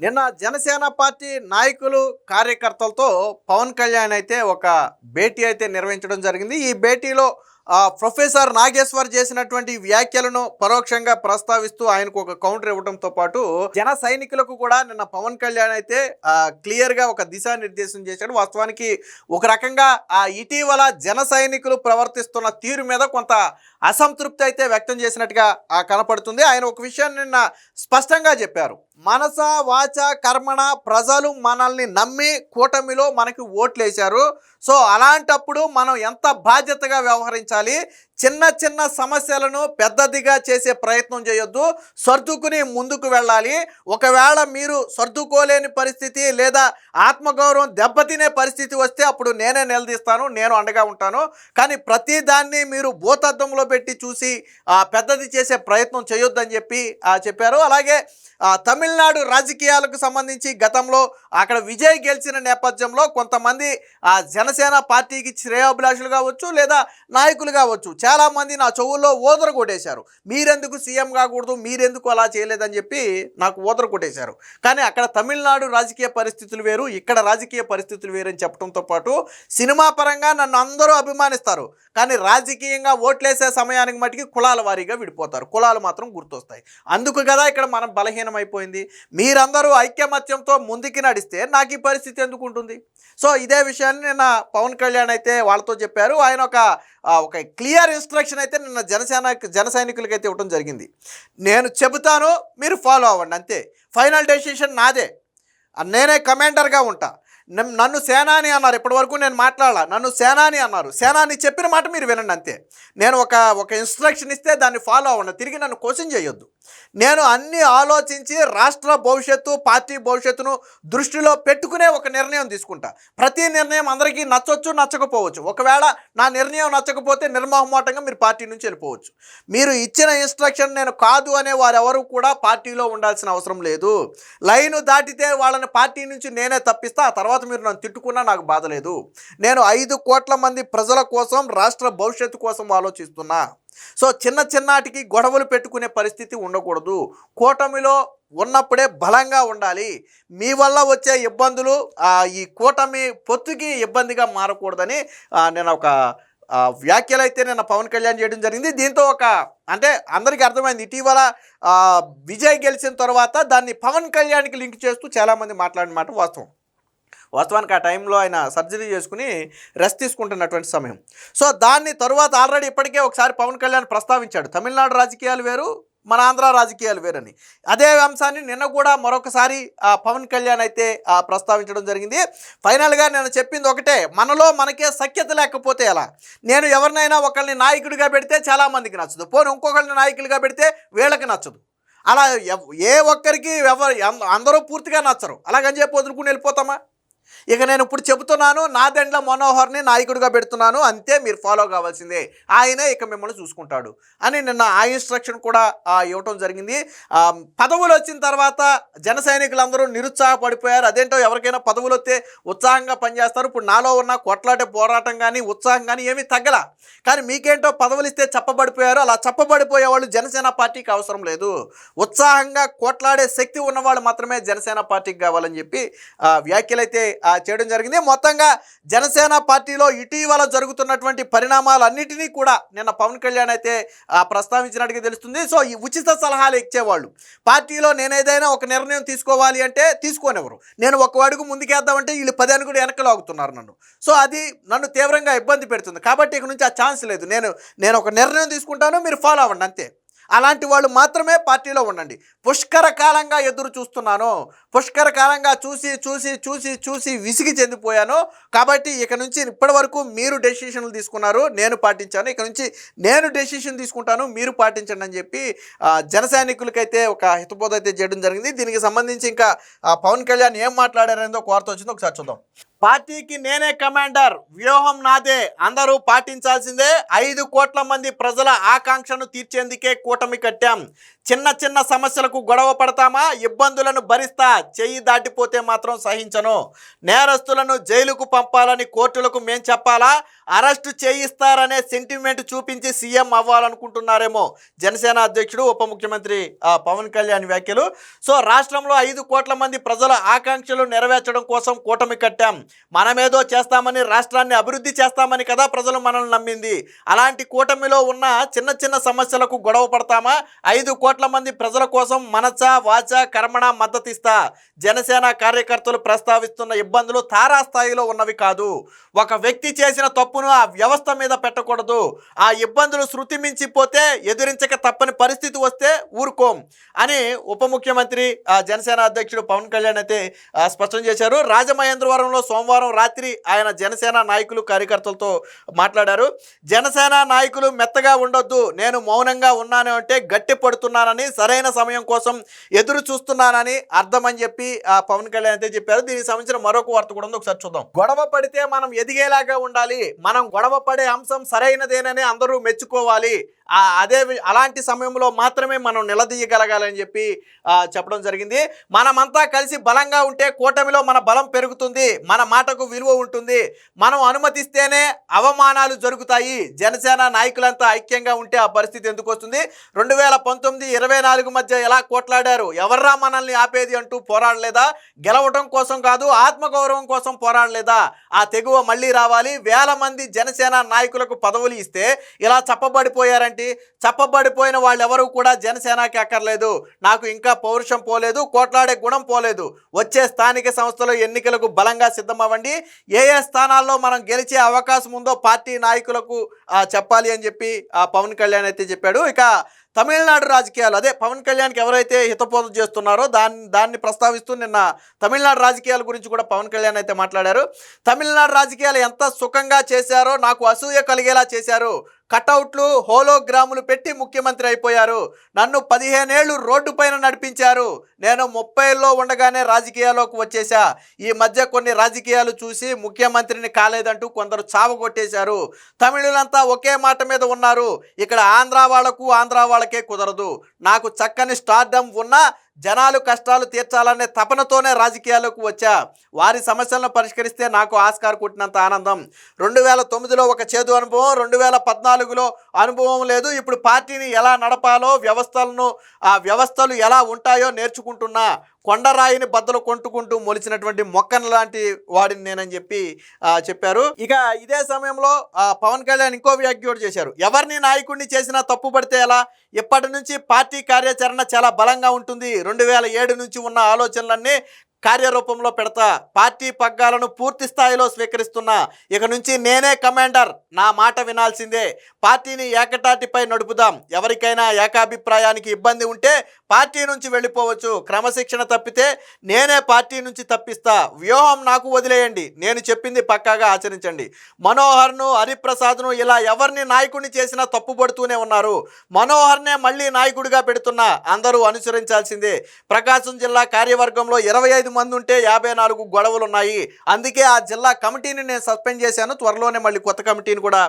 నిన్న జనసేన పార్టీ నాయకులు కార్యకర్తలతో పవన్ కళ్యాణ్ అయితే ఒక భేటీ అయితే నిర్వహించడం జరిగింది. ఈ భేటీలో ప్రొఫెసర్ నాగేశ్వర్ చేసినటువంటి వ్యాఖ్యలను పరోక్షంగా ప్రస్తావిస్తూ ఆయనకు ఒక కౌంటర్ ఇవ్వడంతో పాటు జన సైనికులకు కూడా నిన్న పవన్ కళ్యాణ్ అయితే క్లియర్గా ఒక దిశానిర్దేశం చేశాడు. వాస్తవానికి ఒక రకంగా ఇటీవల జన సైనికులు ప్రవర్తిస్తున్న తీరు మీద కొంత అసంతృప్తి అయితే వ్యక్తం చేసినట్టుగా కనపడుతుంది. ఆయన ఒక విషయాన్ని నిన్న స్పష్టంగా చెప్పారు. మనస వాచ కర్మణ ప్రజలు మనల్ని నమ్మి కూటమిలో మనకి ఓట్లేశారు. సో అలాంటప్పుడు మనం ఎంత బాధ్యతగా వ్యవహరించాలి, చిన్న చిన్న సమస్యలను పెద్దదిగా చేసే ప్రయత్నం చేయొద్దు, సర్దుకుని ముందుకు వెళ్ళాలి. ఒకవేళ మీరు సర్దుకోలేని పరిస్థితి లేదా ఆత్మగౌరవం దెబ్బతినే పరిస్థితి వస్తే అప్పుడు నేనే నిలదీస్తాను, నేను అండగా ఉంటాను. కానీ ప్రతిదాన్ని మీరు భూతద్దంలో పెట్టి చూసి పెద్దది చేసే ప్రయత్నం చేయొద్దని చెప్పారు. అలాగే తమిళనాడు రాజకీయాలకు సంబంధించి గతంలో అక్కడ విజయ్ గెలిచిన నేపథ్యంలో కొంతమంది జనసేన పార్టీకి శ్రేయోభిలాషులు కావచ్చు లేదా నాయకులు కావచ్చు, చాలామంది నా చెవుల్లో ఓదర కొట్టేశారు. మీరెందుకు సీఎం కాకూడదు, మీరెందుకు అలా చేయలేదని చెప్పి నాకు ఓదర కొట్టేశారు. కానీ అక్కడ తమిళనాడు రాజకీయ పరిస్థితులు వేరు, ఇక్కడ రాజకీయ పరిస్థితులు వేరు అని చెప్పడంతో పాటు సినిమా పరంగా నన్ను అందరూ అభిమానిస్తారు, కానీ రాజకీయంగా ఓట్లేసే సమయానికి మటుకి కులాల వారీగా విడిపోతారు, కులాలు మాత్రం గుర్తొస్తాయి. అందుకు కదా ఇక్కడ మనం బలహీనమైపోయింది. మీరందరూ ఐక్యమత్యంతో ముందుకి నడిస్తే నాకు ఈ పరిస్థితి ఎందుకు ఉంటుంది? సో ఇదే విషయాన్ని నిన్న పవన్ కళ్యాణ్ అయితే వాళ్ళతో చెప్పారు. ఆయన ఒక క్లియర్ ఇన్స్ట్రక్షన్ అయితే నిన్న జన సైనికులకి అయితే ఇవ్వడం జరిగింది. నేను చెబుతాను, మీరు ఫాలో అవ్వండి, అంతే. ఫైనల్ డెసిషన్ నాదే, నేనే కమాండర్గా ఉంటా. నన్ను సేనాని అన్నారు, ఇప్పటివరకు నేను మాట్లాడాల, నన్ను సేనాని అన్నారు. సేనాని చెప్పిన మాట మీరు వినండి, అంతే. నేను ఒక ఇన్స్ట్రక్షన్ ఇస్తే దాన్ని ఫాలో అవ్వండి, తిరిగి నన్ను క్వశ్చన్ చేయొద్దు. నేను అన్నీ ఆలోచించి రాష్ట్ర భవిష్యత్తు, పార్టీ భవిష్యత్తును దృష్టిలో పెట్టుకునే ఒక నిర్ణయం తీసుకుంటా. ప్రతి నిర్ణయం అందరికీ నచ్చొచ్చు, నచ్చకపోవచ్చు. ఒకవేళ నా నిర్ణయం నచ్చకపోతే నిర్మోహమాటంగా మీరు పార్టీ నుంచి వెళ్ళిపోవచ్చు. మీరు ఇచ్చిన ఇన్స్ట్రక్షన్ నేను కాదు అనే వారెవరు కూడా పార్టీలో ఉండాల్సిన అవసరం లేదు. లైను దాటితే వాళ్ళని పార్టీ నుంచి నేనే తప్పిస్తా. ఆ తర్వాత మీరు నన్ను తిట్టుకున్నా నాకు బాధ లేదు. నేను 5 కోట్ల మంది ప్రజల కోసం, రాష్ట్ర భవిష్యత్తు కోసం ఆలోచిస్తున్నా. సో చిన్నటికి గొడవలు పెట్టుకునే పరిస్థితి ఉండకూడదు. కూటమిలో ఉన్నప్పుడే బలంగా ఉండాలి. మీ వల్ల వచ్చే ఇబ్బందులు ఈ కూటమి పొత్తుకి ఇబ్బందిగా మారకూడదని నేను ఒక వ్యాఖ్యలు అయితే నేను పవన్ కళ్యాణ్ చేయడం జరిగింది. దీంతో అంటే అందరికీ అర్థమైంది, ఇటీవల విజయ్ గెలిచిన తర్వాత దాన్ని పవన్ కళ్యాణ్కి లింక్ చేస్తూ చాలామంది మాట్లాడిన మాట వాస్తవానికి ఆ టైంలో ఆయన సర్జరీ చేసుకుని రెస్ట్ తీసుకుంటున్నటువంటి సమయం. సో దాన్ని తరువాత ఆల్రెడీ ఇప్పటికే ఒకసారి పవన్ కళ్యాణ్ ప్రస్తావించాడు, తమిళనాడు రాజకీయాలు వేరు, మన ఆంధ్ర రాజకీయాలు వేరని. అదే అంశాన్ని నిన్న కూడా మరొకసారి పవన్ కళ్యాణ్ అయితే ప్రస్తావించడం జరిగింది. ఫైనల్గా నేను చెప్పింది ఒకటే, మనకే సఖ్యత లేకపోతే ఎలా? నేను ఎవరినైనా ఒకరిని నాయకుడిగా పెడితే చాలామందికి నచ్చదు, పోనీ ఇంకొకరిని నాయకుడిగా పెడితే వీళ్ళకి నచ్చదు. అలా ఏ ఒక్కరికి అందరూ పూర్తిగా నచ్చరు, అలాగని చెప్పి వదులుకుని వెళ్ళిపోతామా? ఇక నేను ఇప్పుడు చెబుతున్నాను, నాదెండ్ల మనోహర్ని నాయకుడిగా పెడుతున్నాను, అంతే, మీరు ఫాలో కావాల్సిందే, ఆయనే ఇక మిమ్మల్ని చూసుకుంటాడు అని నిన్న ఆ ఇన్స్ట్రక్షన్ కూడా ఇవ్వటం జరిగింది. పదవులు వచ్చిన తర్వాత జన సైనికులందరూ నిరుత్సాహపడిపోయారు. అదేంటో ఎవరికైనా పదవులు వస్తే ఉత్సాహంగా పనిచేస్తారు. ఇప్పుడు నాలో ఉన్న కొట్లాటే పోరాటం కానీ ఉత్సాహం కానీ ఏమీ తగ్గల. కానీ మీకేంటో పదవులు ఇస్తే చెప్పబడిపోయారు. అలా చెప్పబడిపోయే వాళ్ళు జనసేన పార్టీకి అవసరం లేదు. ఉత్సాహంగా కొట్లాడే శక్తి ఉన్నవాళ్ళు మాత్రమే జనసేన పార్టీకి కావాలని చెప్పి వ్యాఖ్యలైతే చేయడం జరిగింది. మొత్తంగా జనసేన పార్టీలో ఇటీవల జరుగుతున్నటువంటి పరిణామాలన్నిటినీ కూడా నిన్న పవన్ కళ్యాణ్ అయితే ప్రస్తావించినట్టుగా తెలుస్తుంది. సో ఈ ఉచిత సలహాలు ఇచ్చేవాళ్ళు పార్టీలో నేనేదైనా ఒక నిర్ణయం తీసుకోవాలి అంటే తీసుకోనివ్వరు. నేను ఒక అడుగు ముందుకేద్దామంటే వీళ్ళు 10 అడుగులు వెనక లాగుతున్నారు నన్ను. సో అది నన్ను తీవ్రంగా ఇబ్బంది పెడుతుంది. కాబట్టి ఇక నుంచి ఆ ఛాన్స్ లేదు. నేను ఒక నిర్ణయం తీసుకుంటాను, మీరు ఫాలో అవ్వండి, అంతే. అలాంటి వాళ్ళు మాత్రమే పార్టీలో ఉండండి. పుష్కర కాలంగా ఎదురు చూస్తున్నాను, పుష్కర కాలంగా చూసి విసిగి చెందిపోయాను. కాబట్టి ఇక నుంచి ఇప్పటి వరకు మీరు డెసిషన్లు తీసుకున్నారు, నేను పాటించాను, ఇక నుంచి నేను డెసిషన్ తీసుకుంటాను, మీరు పాటించండి అని చెప్పి జన సైనికులకైతే ఒక హితబోధ అయితే చేయడం జరిగింది. దీనికి సంబంధించి ఇంకా పవన్ కళ్యాణ్ ఏం మాట్లాడారనేది ఒక వార్త వచ్చిందో ఒకసారి చూద్దాం. పార్టీకి నేనే కమాండర్, వ్యూహం నాదే, అందరూ పాటించాల్సిందే. 5 కోట్ల మంది ప్రజల ఆకాంక్షను తీర్చేందుకే కూటమి కట్టాం. చిన్న సమస్యలకు గొడవ పడతామా? ఇబ్బందులను భరిస్తా, చెయ్యి దాటిపోతే మాత్రం సహించను. నేరస్తులను జైలుకు పంపాలని కోర్టులకు మేం చెప్పాలా? అరెస్టు చేయిస్తారనే సెంటిమెంట్ చూపించి సీఎం అవ్వాలనుకుంటున్నారేమో జనసేన అధ్యక్షుడు ఉప ముఖ్యమంత్రి పవన్ కళ్యాణ్ వ్యాఖ్యలు. సో రాష్ట్రంలో 5 కోట్ల మంది ప్రజల ఆకాంక్షలు నెరవేర్చడం కోసం కూటమి కట్టాం, మనమేదో చేస్తామని, రాష్ట్రాన్ని అభివృద్ధి చేస్తామని కదా ప్రజలు మనల్ని నమ్మింది. అలాంటి కూటమిలో ఉన్న చిన్న చిన్న సమస్యలకు గొడవ పడతామా? 5 కోట్ల మంది ప్రజల కోసం మనస వాచ కర్మణ మద్దతిస్తా. జనసేన కార్యకర్తలు ప్రస్తావిస్తున్న ఇబ్బందులు తారాస్థాయిలో ఉన్నవి కాదు. ఒక వ్యక్తి చేసిన తప్పును ఆ వ్యవస్థ మీద పెట్టకూడదు. ఆ ఇబ్బందులు శృతి మించిపోతే ఎదురించక తప్పని పరిస్థితి వస్తే ఊరుకోం అని ఉప ముఖ్యమంత్రి జనసేన అధ్యక్షుడు పవన్ కళ్యాణ్ అయితే స్పష్టం చేశారు. రాజమహేంద్రవరంలో సోమవారం రాత్రి ఆయన జనసేన నాయకులు కార్యకర్తలతో మాట్లాడారు. జనసేన నాయకులు మెత్తగా ఉండొద్దు, నేను మౌనంగా ఉన్నాను అంటే గట్టి పడుతున్నానని, సరైన సమయం కోసం ఎదురు చూస్తున్నానని అర్థమని చెప్పి పవన్ కళ్యాణ్ అయితే చెప్పారు. దీనికి సంబంధించిన మరొక వార్త కూడా ఉంది, ఒకసారి చూద్దాం. గొడవ పడితే మనం ఎదిగేలాగా ఉండాలి, మనం గొడవ పడే అంశం సరైనదేనని అందరూ మెచ్చుకోవాలి, అలాంటి సమయంలో మాత్రమే మనం నిలదీయగలగాలని చెప్పి చెప్పడం జరిగింది. మనమంతా కలిసి బలంగా ఉంటే కూటమిలో మన బలం పెరుగుతుంది, మన మాటకు విలువ ఉంటుంది, మనం అనుమతిస్తేనే అవమానాలు జరుగుతాయి. జనసేన నాయకులంతా ఐక్యంగా ఉంటే ఆ పరిస్థితి ఎందుకు వస్తుంది? 2019-24 మధ్య ఎలా కోట్లాడారు, ఎవర్రా మనల్ని ఆపేది అంటూ పోరాడలేదా? గెలవటం కోసం కాదు, ఆత్మగౌరవం కోసం పోరాడలేదా? ఆ తెగువ మళ్ళీ రావాలి. వేల మంది జనసేన నాయకులకు పదవులు ఇస్తే ఇలా చప్పబడిపోయారంటే, చప్పబడిపోయిన వాళ్ళెవరూ కూడా జనసేనకి అక్కర్లేదు. నాకు ఇంకా పౌరుషం పోలేదు, కోట్లాడే గుణం పోలేదు. వచ్చే స్థానిక సంస్థల ఎన్నికలకు బలంగా సిద్ధమవ్వండి. ఏ స్థానాల్లో మనం గెలిచే అవకాశం ఉందో పార్టీ నాయకులకు చెప్పాలి అని చెప్పి పవన్ కళ్యాణ్ అయితే చెప్పాడు. ఇక తమిళనాడు రాజకీయాలు, అదే పవన్ కళ్యాణ్కి ఎవరైతే హితబోధ చేస్తున్నారో దాన్ని ప్రస్తావిస్తూ నిన్న తమిళనాడు రాజకీయాల గురించి కూడా పవన్ కళ్యాణ్ అయితే మాట్లాడారు. తమిళనాడు రాజకీయాలు ఎంత సుఖంగా చేశారో నాకు అసూయ కలిగేలా చేశారు. కటౌట్లు, హోలోగ్రాములు పెట్టి ముఖ్యమంత్రి అయిపోయారు. నన్ను 15 ఏళ్ళు రోడ్డు పైన నడిపించారు. నేను 30లో ఉండగానే రాజకీయాల్లోకి వచ్చేసా. ఈ మధ్య కొన్ని రాజకీయాలు చూసి ముఖ్యమంత్రిని కాలేదంటూ కొందరు చావగొట్టేశారు. తమిళులంతా ఒకే మాట మీద ఉన్నారు. ఇక్కడ ఆంధ్ర వాళ్ళకే కుదరదు. నాకు చక్కని స్టార్డమ్ ఉన్నా జనాలు కష్టాలు తీర్చాలనే తపనతోనే రాజకీయాల్లోకి వచ్చా. వారి సమస్యలను పరిష్కరిస్తే నాకు ఆస్కార్ కొట్టినంత ఆనందం. 2009లో ఒక చేదు అనుభవం, 2014లో అనుభవం లేదు. ఇప్పుడు పార్టీని ఎలా నడపాలో, వ్యవస్థలు ఎలా ఉంటాయో నేర్చుకుంటున్నా. కొండరాయిని బద్దలు కొట్టుకుంటూ మొలిచినటువంటి మొక్కను లాంటి వాడిని నేనని చెప్పి చెప్పారు. ఇక ఇదే సమయంలో పవన్ కళ్యాణ్ ఇంకో వ్యాఖ్య కూడా చేశారు. ఎవరిని నాయకుడిని చేసినా తప్పు పడితే ఎలా? ఇప్పటి నుంచి పార్టీ కార్యాచరణ చాలా బలంగా ఉంటుంది. 2007 నుంచి ఉన్న ఆలోచనలన్నీ కార్యరూపంలో పెడతా. పార్టీ పగ్గాలను పూర్తి స్థాయిలో స్వీకరిస్తున్నా. ఇక నుంచి నేనే కమాండర్, నా మాట వినాల్సిందే. పార్టీని ఏకటాటిపై నడుపుదాం. ఎవరికైనా ఏకాభిప్రాయానికి ఇబ్బంది ఉంటే పార్టీ నుంచి వెళ్ళిపోవచ్చు. క్రమశిక్షణ తప్పితే నేనే పార్టీ నుంచి తప్పిస్తా. వ్యూహం నాకు వదిలేయండి, నేను చెప్పింది పక్కాగా ఆచరించండి. మనోహర్ను, హరిప్రసాద్ను ఇలా ఎవరిని నాయకుడిని చేసినా తప్పుపడుతూనే ఉన్నారు. మనోహర్నే మళ్ళీ నాయకుడిగా పెడుతున్నా. అందరూ అనుసరించాల్సిందే. ప్రకాశం జిల్లా కార్యవర్గంలో 25 మంది ఉంటే 54 గొడవలు ఉన్నాయి. అందుకే ఆ జిల్లా కమిటీని నేను సస్పెండ్ చేశాను. త్వరలోనే మళ్ళీ కొత్త కమిటీని కూడా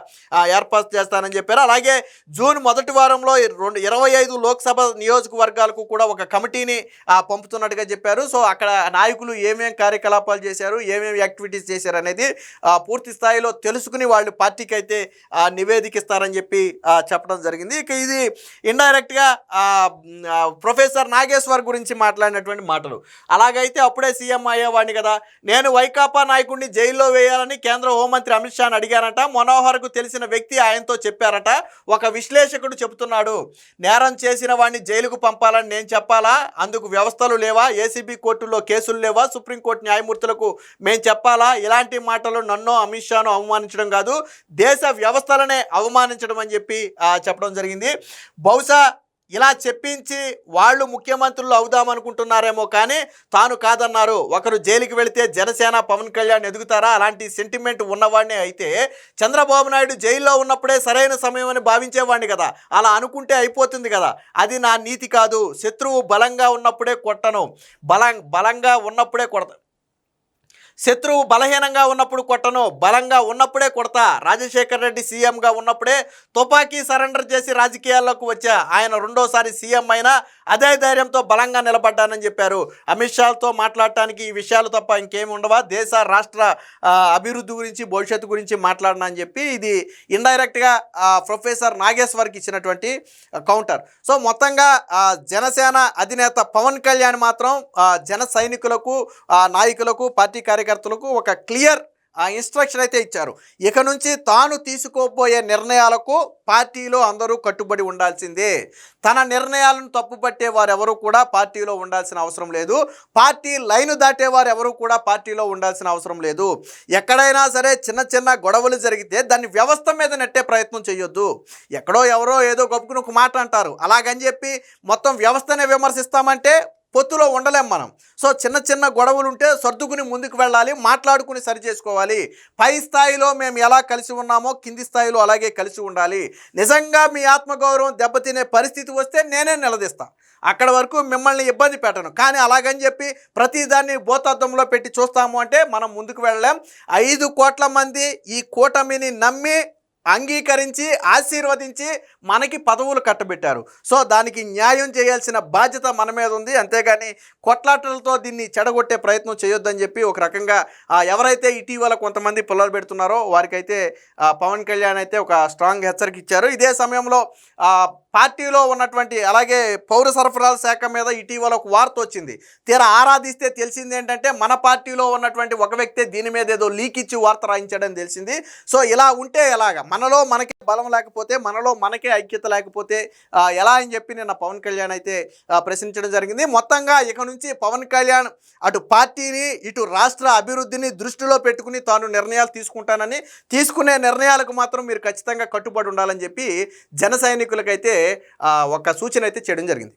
ఏర్పాటు చేస్తానని చెప్పారు. అలాగే జూన్ మొదటి వారంలో 25 లోక్సభ నియోజకవర్గాలకు కూడా ఒక కమిటీని పంపుతున్నట్టుగా చెప్పారు. సో అక్కడ నాయకులు ఏమేం కార్యకలాపాలు చేశారు, ఏమేమి యాక్టివిటీస్ చేశారు అనేది పూర్తి స్థాయిలో తెలుసుకుని వాళ్ళు పార్టీకి అయితే నివేదిక ఇస్తారని చెప్పి చెప్పడం జరిగింది. ఇక ఇది ఇండైరెక్ట్గా ప్రొఫెసర్ నాగేశ్వర్ గురించి మాట్లాడినటువంటి మాటలు. అలాగైతే అప్పుడే సీఎం అయ్యేవాడిని కదా. నేను వైకాపా నాయకుడిని జైల్లో వేయాలని కేంద్ర హోంమంత్రి అమిత్ షాని అడిగారట. మనోహర్కు తెలిసిన వ్యక్తి ఆయనతో చెప్పారట. ఒక విశ్లేషకుడు చెబుతున్నాడు, నేరం చేసిన వాడిని జైలుకు పంపాలని నేను చెప్పాలా? అందుకు వ్యవస్థలు లేవా? ఏసీబీ కోర్టుల్లో కేసులు లేవా? సుప్రీంకోర్టు న్యాయమూర్తులకు మేము చెప్పాలా? ఇలాంటి మాటలు నన్నో అమిత్ షాను అవమానించడం కాదు, దేశ వ్యవస్థలనే అవమానించడం అని చెప్పి చెప్పడం జరిగింది. బహుశా ఇలా చెప్పించి వాళ్ళు ముఖ్యమంత్రులు అవుదామనుకుంటున్నారేమో కానీ తాను కాదన్నారు. ఒకరు జైలుకి వెళితే జనసేన పవన్ కళ్యాణ్ ఎదుగుతారా? అలాంటి సెంటిమెంట్ ఉన్నవాడినే అయితే చంద్రబాబు నాయుడు జైల్లో ఉన్నప్పుడే సరైన సమయం అని భావించేవాడిని కదా. అలా అనుకుంటే అయిపోతుంది కదా. అది నా నీతి కాదు. శత్రువు బలంగా ఉన్నప్పుడే కొట్టను, బలంగా ఉన్నప్పుడే కొడతాను. శత్రువు బలహీనంగా ఉన్నప్పుడు కొట్టను, బలంగా ఉన్నప్పుడే కొడతా. రాజశేఖర్ రెడ్డి సీఎంగా ఉన్నప్పుడే తుపాకీ సరెండర్ చేసి రాజకీయాల్లోకి వచ్చా. ఆయన రెండోసారి సీఎం అయినా అదే ధైర్యంతో బలంగా నిలబడ్డానని చెప్పారు. అమిత్ షాతో మాట్లాడటానికి ఈ విషయాలు తప్ప ఇంకేమి ఉండవా, దేశ రాష్ట్ర అభివృద్ధి గురించి భవిష్యత్తు గురించి మాట్లాడినా అని చెప్పి ఇది ఇండైరెక్ట్గా ప్రొఫెసర్ నాగేశ్వర్కి ఇచ్చినటువంటి కౌంటర్. సో మొత్తంగా జనసేన అధినేత పవన్ కళ్యాణ్ మాత్రం జన సైనికులకు నాయకులకు పార్టీ కార్యకర్తలకు ఒక క్లియర్ ఇన్స్ట్రక్షన్ అయితే ఇచ్చారు. ఇక నుంచి తాను తీసుకోబోయే నిర్ణయాలకు పార్టీలో అందరూ కట్టుబడి ఉండాల్సిందే. తన నిర్ణయాలను తప్పుపట్టే వారెవరూ కూడా పార్టీలో ఉండాల్సిన అవసరం లేదు. పార్టీ లైను దాటే వారెవరూ కూడా పార్టీలో ఉండాల్సిన అవసరం లేదు. ఎక్కడైనా సరే చిన్న చిన్న గొడవలు జరిగితే దాన్ని వ్యవస్థ మీద నెట్టే ప్రయత్నం చేయొద్దు. ఎక్కడో ఎవరో ఏదో గొప్పకుని ఒక మాట అంటారు, అలాగని చెప్పి మొత్తం వ్యవస్థనే విమర్శిస్తామంటే పొత్తులో ఉండలేం మనం. సో చిన్న చిన్న గొడవలు ఉంటే సర్దుకుని ముందుకు వెళ్ళాలి, మాట్లాడుకుని సరి చేసుకోవాలి. పై స్థాయిలో మేము ఎలా కలిసి ఉన్నామో కింది స్థాయిలో అలాగే కలిసి ఉండాలి. నిజంగా మీ ఆత్మగౌరవం దెబ్బతినే పరిస్థితి వస్తే నేనే నిలదీస్తాను, అక్కడ వరకు మిమ్మల్ని ఇబ్బంది పెట్టను. కానీ అలాగని చెప్పి ప్రతిదాన్ని భూతద్దంలో పెట్టి చూస్తాము అంటే మనం ముందుకు వెళ్ళలేం. 5 కోట్ల మంది ఈ కూటమిని నమ్మి అంగీకరించి ఆశీర్వదించి మనకి పదవులు కట్టబెట్టారు. సో దానికి న్యాయం చేయాల్సిన బాధ్యత మన మీద ఉంది. అంతేగాని కొట్లాటలతో దీన్ని చెడగొట్టే ప్రయత్నం చేయొద్దని చెప్పి ఒక రకంగా ఎవరైతే ఇటీవల కొంతమంది పుల్లలు పెడుతున్నారో వారికైతే పవన్ కళ్యాణ్ అయితే ఒక స్ట్రాంగ్ హెచ్చరిక ఇచ్చారు. ఇదే సమయంలో పార్టీలో ఉన్నటువంటి అలాగే పౌర సరఫరాల శాఖ మీద ఇటీవల ఒక వార్త వచ్చింది. తీరా ఆరాధిస్తే తెలిసింది ఏంటంటే మన పార్టీలో ఉన్నటువంటి ఒక వ్యక్తి దీని మీద ఏదో లీక్ ఇచ్చి వార్త రాయించాడని తెలిసింది. సో ఇలా ఉంటే ఎలాగా, మనలో మనకే బలం లేకపోతే, మనలో మనకే ఐక్యత లేకపోతే ఎలా అని చెప్పి నిన్న పవన్ కళ్యాణ్ అయితే ప్రశ్నించడం జరిగింది. మొత్తంగా ఇక నుంచి పవన్ కళ్యాణ్ అటు పార్టీని ఇటు రాష్ట్ర అభివృద్ధిని దృష్టిలో పెట్టుకుని తాను నిర్ణయాలు తీసుకుంటానని, తీసుకునే నిర్ణయాలకు మాత్రం మీరు ఖచ్చితంగా కట్టుబడి ఉండాలని చెప్పి జన సైనికులకైతే ఒక సూచన అయితే చేయడం జరిగింది.